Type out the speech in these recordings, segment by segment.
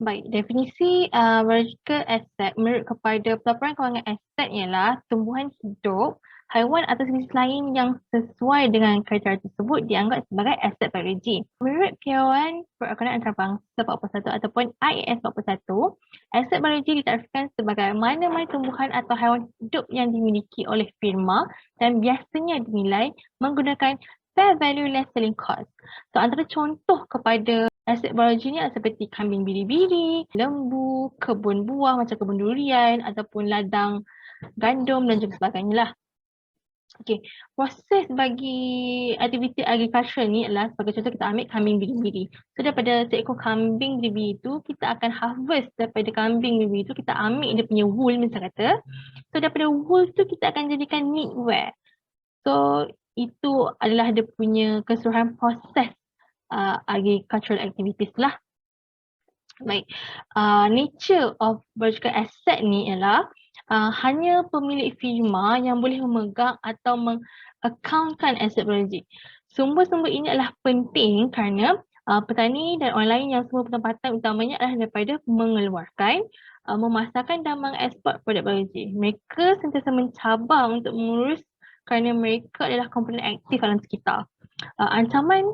Baik, definisi biological asset menurut kepada pelaporan kewangan aset ialah tumbuhan hidup, haiwan atau jenis lain yang sesuai dengan kriteria tersebut dianggap sebagai aset biologi. Menurut Piawai Perakunan Antarabangsa 41 ataupun IAS 41, aset biologi ditakdirkan sebagai mana-mana tumbuhan atau haiwan hidup yang dimiliki oleh firma dan biasanya dinilai menggunakan fair value less selling cost. So, antara contoh kepada aset biologi ni seperti kambing biri-biri, lembu, kebun buah macam kebun durian ataupun ladang gandum dan juga sebagainya lah. Okey, proses bagi aktiviti agriculture ni adalah sebagai contoh kita ambil kambing biri-biri. So daripada seekor kambing biri-biri itu kita akan harvest daripada kambing biri-biri itu, kita ambil dia punya wool misal kata. So daripada wool tu kita akan jadikan knitwear. So itu adalah dia punya keseluruhan proses agricultural activities lah. Baik, nature of biological asset ni ialah hanya pemilik firma yang boleh memegang atau mengaccountkan aset biologi. Sumber-sumber ini adalah penting kerana petani dan orang lain yang semua pendapatan utamanya adalah daripada mengeluarkan, memasarkan dan mengeksport produk biologi. Mereka sentiasa mencabar untuk mengurus kerana mereka adalah komponen aktif alam sekitar. Ancaman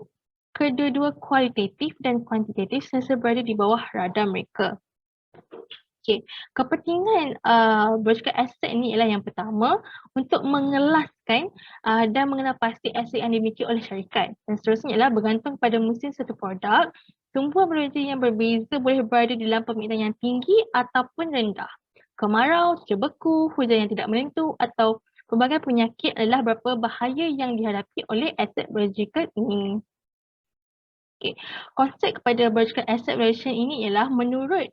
kedua-dua kualitatif dan kuantitatif sentiasa berada di bawah radar mereka. Okay. Kepentingan biological asset ni ialah yang pertama untuk mengelaskan dan mengenal pasti aset yang dimiliki oleh syarikat. Dan seterusnya ialah bergantung pada musim satu produk. Tumbuhan biologi yang berbeza boleh berada dalam permintaan yang tinggi ataupun rendah. Kemarau, cuaca beku, hujan yang tidak menentu atau pelbagai penyakit adalah beberapa bahaya yang dihadapi oleh aset biological ini. Okay. Konsep kepada biological asset valuation ini ialah menurut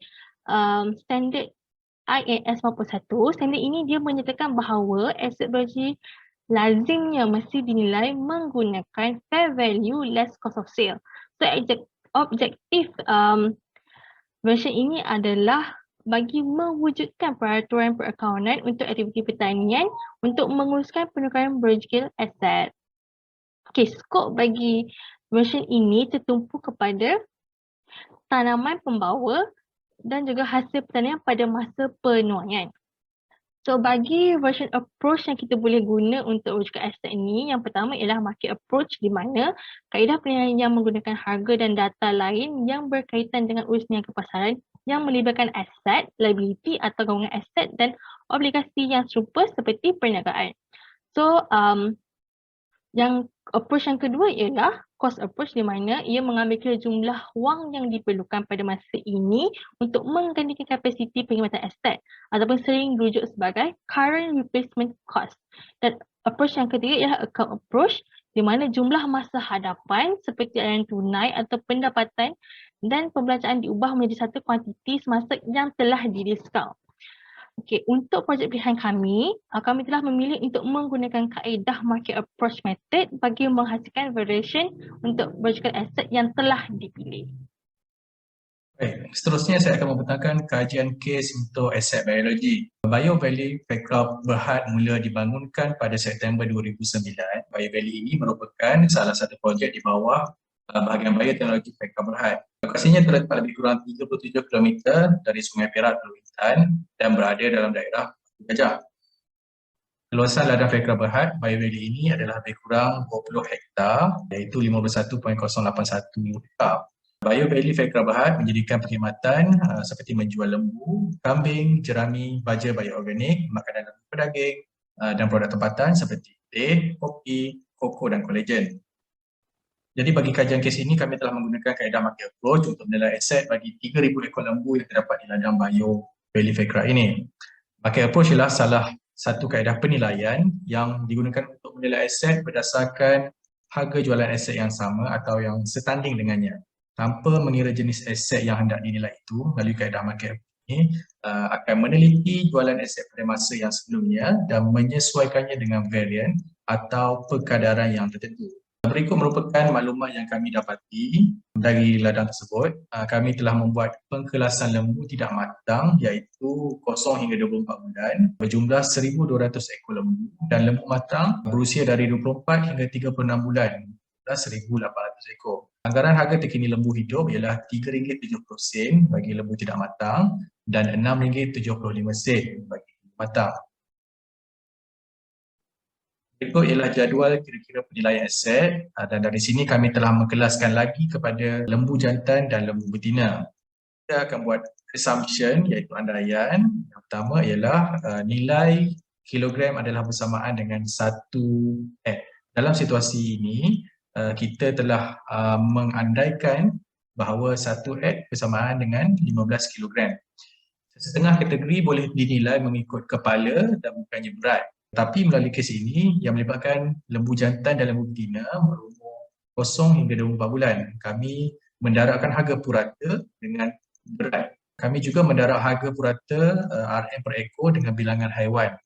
standard IAS 41, standard ini dia menyatakan bahawa aset biologi lazimnya mesti dinilai menggunakan fair value less cost of sale. So objektif valuation ini adalah bagi mewujudkan peraturan perakaunan untuk aktiviti pertanian untuk menguruskan penukaran biological asset. Okay, skop bagi version ini tertumpu kepada tanaman pembawa dan juga hasil pertanian pada masa penuaian. So bagi version approach yang kita boleh guna untuk biological asset ini, yang pertama ialah market approach di mana kaedah penilaian yang menggunakan harga dan data lain yang berkaitan dengan urus niaga pasaran yang melibatkan aset, liability atau gabungan aset dan obligasi yang serupa seperti perniagaan. So yang approach yang kedua ialah cost approach di mana ia mengambil kira jumlah wang yang diperlukan pada masa ini untuk menggantikan kapasiti perkhidmatan aset ataupun sering dirujuk sebagai current replacement cost. Dan approach yang ketiga ialah account approach di mana jumlah masa hadapan seperti aliran tunai atau pendapatan dan pembelanjaan diubah menjadi satu kuantiti semasa yang telah didiskaun. Okey, untuk projek pilihan kami telah memilih untuk menggunakan kaedah market approach method bagi menghasilkan variation untuk biological asset yang telah dipilih. Baik, seterusnya saya akan membentangkan kajian kes untuk aset biologi. Bio Valley Faircraft Berhad mula dibangunkan pada September 2009. Bio Valley ini merupakan salah satu projek di bawah bahagian bioteknologi Faircraft Berhad. Lokasinya terletak lebih kurang 37 km dari Sungai Perak ke Luitan dan berada dalam daerah Gajah. Luasan ladang Faircraft Berhad, Bio Valley ini adalah lebih kurang 20 hektar iaitu 51.081 hektar. Bio Valley Faircraft Berhad menjadikan perkhidmatan seperti menjual lembu, kambing, jerami, baja bioorganik, makanan pedaging dan produk tempatan seperti teh, kopi, koko dan kolagen. Jadi bagi kajian kes ini kami telah menggunakan kaedah market approach untuk menilai aset bagi 3,000 ekor lembu yang terdapat di ladang Bio Valley Faircraft ini. Market approach ialah salah satu kaedah penilaian yang digunakan untuk menilai aset berdasarkan harga jualan aset yang sama atau yang setanding dengannya. Tanpa mengira jenis aset yang hendak dinilai itu, melalui kaedah market approach ini akan meneliti jualan aset pada masa yang sebelumnya dan menyesuaikannya dengan varian atau perkadaran yang tertentu. Berikut merupakan maklumat yang kami dapati dari ladang tersebut. Kami telah membuat pengkelasan lembu tidak matang iaitu 0 hingga 24 bulan berjumlah 1,200 ekor lembu dan lembu matang berusia dari 24 hingga 36 bulan berjumlah 1,800 ekor. Anggaran harga terkini lembu hidup ialah RM3.70 bagi lembu tidak matang dan RM6.75 bagi lembu matang. Berikut ialah jadual kira-kira penilaian aset dan dari sini kami telah mengelaskan lagi kepada lembu jantan dan lembu betina. Kita akan buat assumption iaitu andaian. Yang pertama ialah nilai kilogram adalah bersamaan dengan dalam situasi ini kita telah mengandaikan bahawa 1 egg bersamaan dengan 15 kilogram. Setengah kategori boleh dinilai mengikut kepala dan bukannya berat. Tapi melalui kes ini yang melibatkan lembu jantan dan lembu betina berumur 0 hingga 24 bulan, kami mendarabkan harga purata dengan berat. Kami juga mendarab harga purata RM per ekor dengan bilangan haiwan.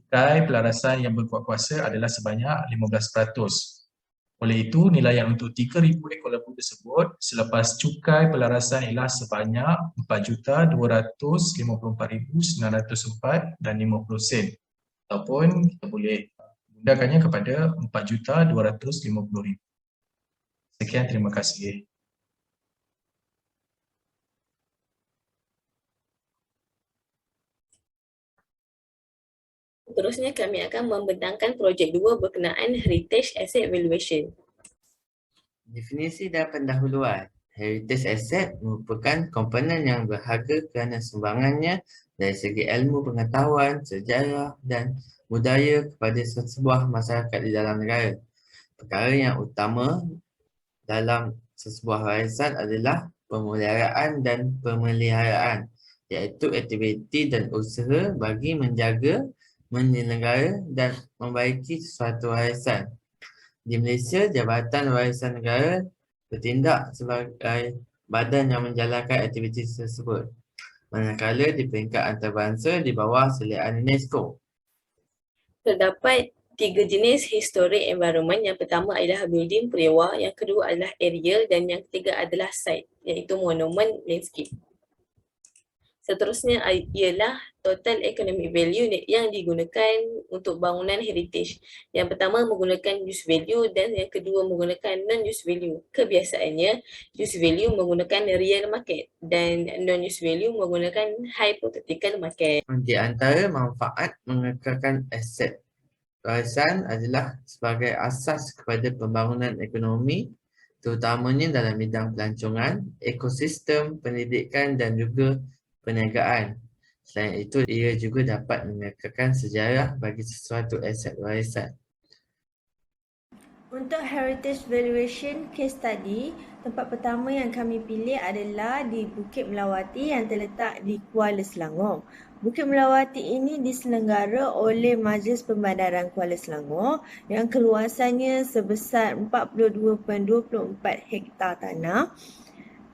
Cukai pelarasan yang berkuat kuasa adalah sebanyak 15%. Oleh itu, nilaian untuk 3,000 ekor lembu tersebut selepas cukai pelarasan ialah sebanyak RM4,254,904 dan 50 sen. Ataupun kita boleh gunakannya kepada RM4,250,000. Sekian, terima kasih. Seterusnya kami akan membentangkan projek 2 berkenaan Heritage Asset Valuation. Definisi dan pendahuluan. Heritage asset merupakan komponen yang berharga kerana sumbangannya dari segi ilmu pengetahuan, sejarah dan budaya kepada sebuah masyarakat di dalam negara. Perkara yang utama dalam sebuah warisan adalah pemeliharaan dan pemeliharaan, iaitu aktiviti dan usaha bagi menjaga, menyelenggara dan membaiki sesuatu warisan. Di Malaysia, Jabatan Warisan Negara bertindak sebagai badan yang menjalankan aktiviti tersebut, manakala di peringkat antarabangsa di bawah seliaan UNESCO. Terdapat 3 jenis historic environment. Yang pertama adalah building perewa, yang kedua adalah aerial dan yang ketiga adalah site, iaitu monument landscape. Seterusnya ialah total economic value yang digunakan untuk bangunan heritage. Yang pertama menggunakan use value dan yang kedua menggunakan non-use value. Kebiasaannya, use value menggunakan real market dan non-use value menggunakan hypothetical market. Di antara manfaat mengekalkan aset warisan adalah sebagai asas kepada pembangunan ekonomi, terutamanya dalam bidang pelancongan, ekosistem, pendidikan dan juga perniagaan. Selain itu, ia juga dapat mengekalkan sejarah bagi sesuatu aset warisan. Untuk heritage valuation case study, tempat pertama yang kami pilih adalah di Bukit Melawati yang terletak di Kuala Selangor. Bukit Melawati ini diselenggara oleh Majlis Pembandaran Kuala Selangor yang keluasannya sebesar 42.24 hektar tanah.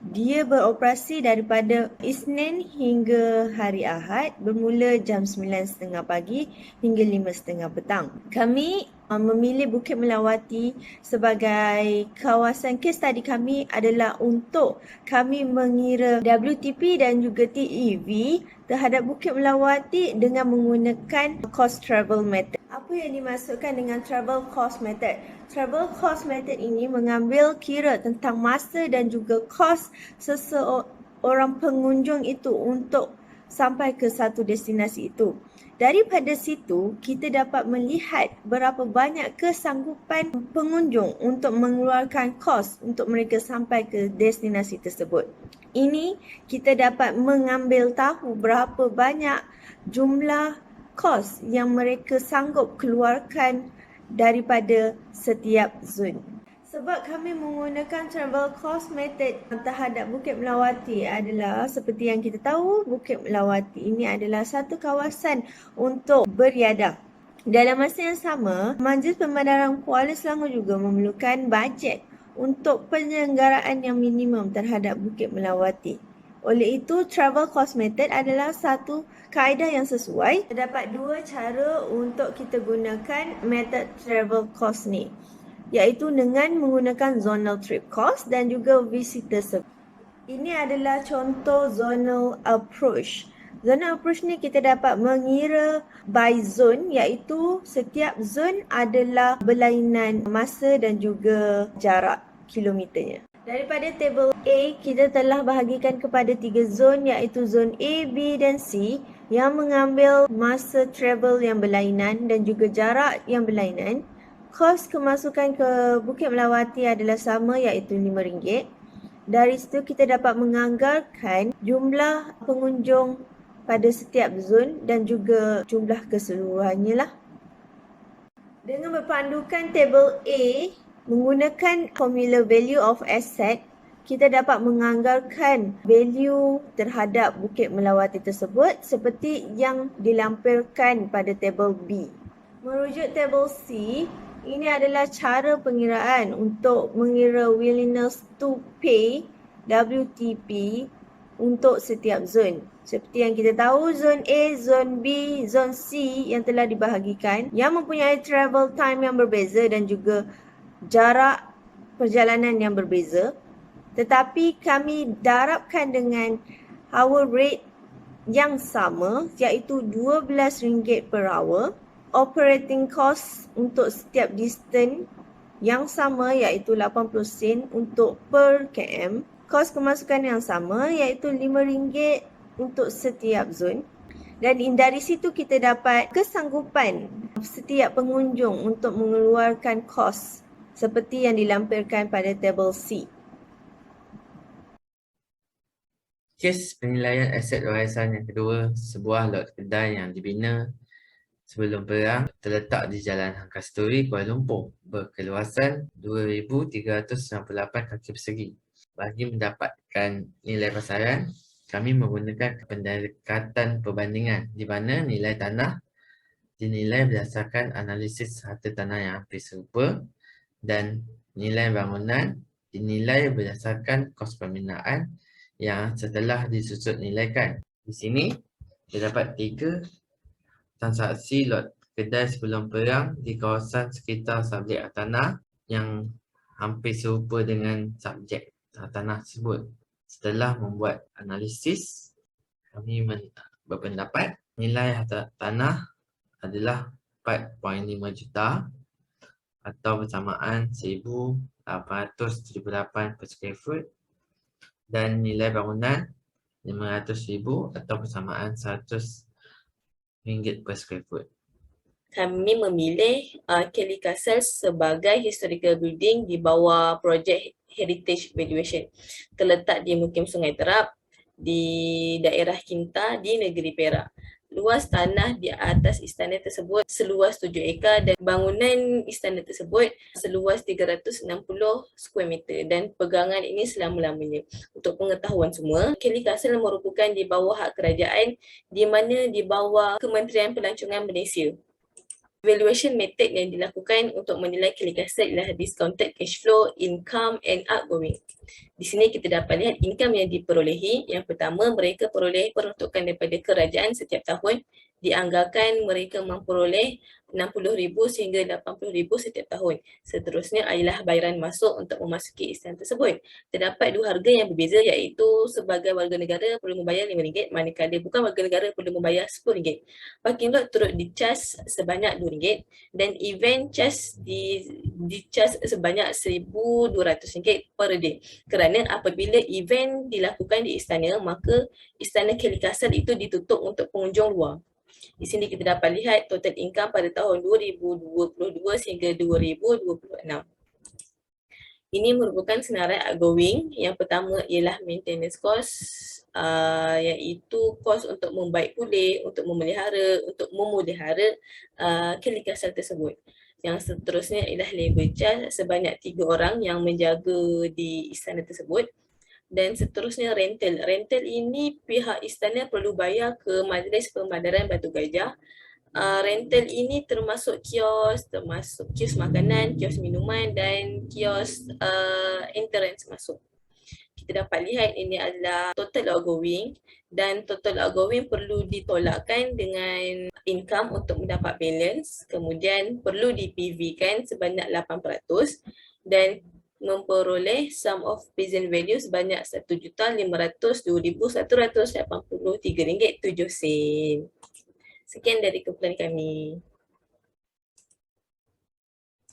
Dia beroperasi daripada Isnin hingga hari Ahad bermula jam 9.30 pagi hingga 5.30 petang. Kami memilih Bukit Melawati sebagai kawasan case study kami adalah untuk kami mengira WTP dan juga TEV terhadap Bukit Melawati dengan menggunakan cost travel method. Apa yang dimaksudkan dengan travel cost method? Travel cost method ini mengambil kira tentang masa dan juga kos seseorang pengunjung itu untuk sampai ke satu destinasi itu. Daripada situ, kita dapat melihat berapa banyak kesanggupan pengunjung untuk mengeluarkan kos untuk mereka sampai ke destinasi tersebut. Ini kita dapat mengambil tahu berapa banyak jumlah kos yang mereka sanggup keluarkan daripada setiap zon. Sebab kami menggunakan travel cost method terhadap Bukit Melawati adalah seperti yang kita tahu, Bukit Melawati ini adalah satu kawasan untuk beriadah. Dalam masa yang sama, Majlis Pembandaran Kuala Selangor juga memerlukan bajet untuk penyelenggaraan yang minimum terhadap Bukit Melawati. Oleh itu, travel cost method adalah satu kaedah yang sesuai. Terdapat dua cara untuk kita gunakan method travel cost ni, iaitu dengan menggunakan zonal trip cost dan juga visitor service. Ini adalah contoh zonal approach. Zonal approach ni kita dapat mengira by zone, iaitu setiap zon adalah berlainan masa dan juga jarak. kilometernya. Daripada table A, kita telah bahagikan kepada 3 zon iaitu zon A, B dan C yang mengambil masa travel yang berlainan dan juga jarak yang berlainan. Kos kemasukan ke Bukit Melawati adalah sama iaitu RM5. Dari situ kita dapat menganggarkan jumlah pengunjung pada setiap zon dan juga jumlah keseluruhannya lah. Dengan berpandukan table A menggunakan formula value of asset, kita dapat menganggarkan value terhadap Bukit Melawati tersebut seperti yang dilampirkan pada table B. Merujuk table C, ini adalah cara pengiraan untuk mengira willingness to pay WTP untuk setiap zon. Seperti yang kita tahu, zon A, zon B, zon C yang telah dibahagikan yang mempunyai travel time yang berbeza dan juga jarak perjalanan yang berbeza. Tetapi kami darabkan dengan hour rate yang sama iaitu RM12 per hour. Operating cost untuk setiap distance yang sama iaitu 80 sen untuk per km. Kos kemasukan yang sama iaitu RM5 untuk setiap zon. Dan dari situ kita dapat kesanggupan setiap pengunjung untuk mengeluarkan kos seperti yang dilampirkan pada table C. Kes penilaian aset warisan yang kedua, sebuah lot kedai yang dibina sebelum perang terletak di Jalan Hang Kasturi, Kuala Lumpur berkeluasan 2,398 kaki persegi. Bagi mendapatkan nilai pasaran, kami menggunakan pendekatan perbandingan di mana nilai tanah dinilai berdasarkan analisis harta tanah yang hampir serupa dan nilai bangunan dinilai berdasarkan kos pembinaan yang setelah disusut nilaikan. Di sini terdapat 3 transaksi lot kedai sebelum perang di kawasan sekitar subjek tanah yang hampir serupa dengan subjek tanah tersebut. Setelah membuat analisis, kami berpendapat nilai harta tanah adalah 4.5 juta atau bersamaan 1,878 per square foot dan nilai bangunan 500,000 atau bersamaan RM100 per square foot. Kami memilih Kelly Castle sebagai historical building di bawah projek Heritage Valuation. Terletak di Mukim Sungai Terap, di daerah Kinta, di negeri Perak. Luas tanah di atas istana tersebut seluas 7 ekar dan bangunan istana tersebut seluas 360 square meter dan pegangan ini selama-lamanya. Untuk pengetahuan semua, Kelly Castle merupakan di bawah hak kerajaan di mana di bawah Kementerian Pelancongan Malaysia. Valuation method yang dilakukan untuk menilai Kelly Castle ialah discounted cash flow, income and outgoing. Di sini kita dapat lihat income yang diperolehi. Yang pertama, mereka peroleh peruntukan daripada kerajaan setiap tahun. Dianggarkan mereka memperoleh RM60,000 sehingga RM80,000 setiap tahun. Seterusnya adalah bayaran masuk untuk memasuki istana tersebut. Terdapat 2 harga yang berbeza iaitu sebagai warga negara perlu membayar RM5 manakala bukan warga negara perlu membayar RM10. Parking lot turut di-charge sebanyak RM2 dan event charge di-charge sebanyak RM1,200 per day. Kerana apabila event dilakukan di istana, maka istana Kelly Castle itu ditutup untuk pengunjung luar. Di sini kita dapat lihat total income pada tahun 2022 sehingga 2026. Ini merupakan senarai outgoing. Yang pertama ialah maintenance cost, iaitu kos untuk membaik pulih, untuk memelihara Kelly Castle tersebut. Yang seterusnya ialah labor charge sebanyak 3 orang yang menjaga di istana tersebut. Dan seterusnya rental. Rental ini pihak istana perlu bayar ke Majlis Pemadaran Batu Gajah. Rental ini termasuk kios makanan, kios minuman dan kios entrance masuk. Kita dapat lihat ini adalah total outgoing dan total outgoing perlu ditolakkan dengan income untuk mendapat balance. Kemudian perlu di PV kan sebanyak 8% dan memperoleh sum of present value sebanyak RM1,502,183.07. Sekian dari kumpulan kami.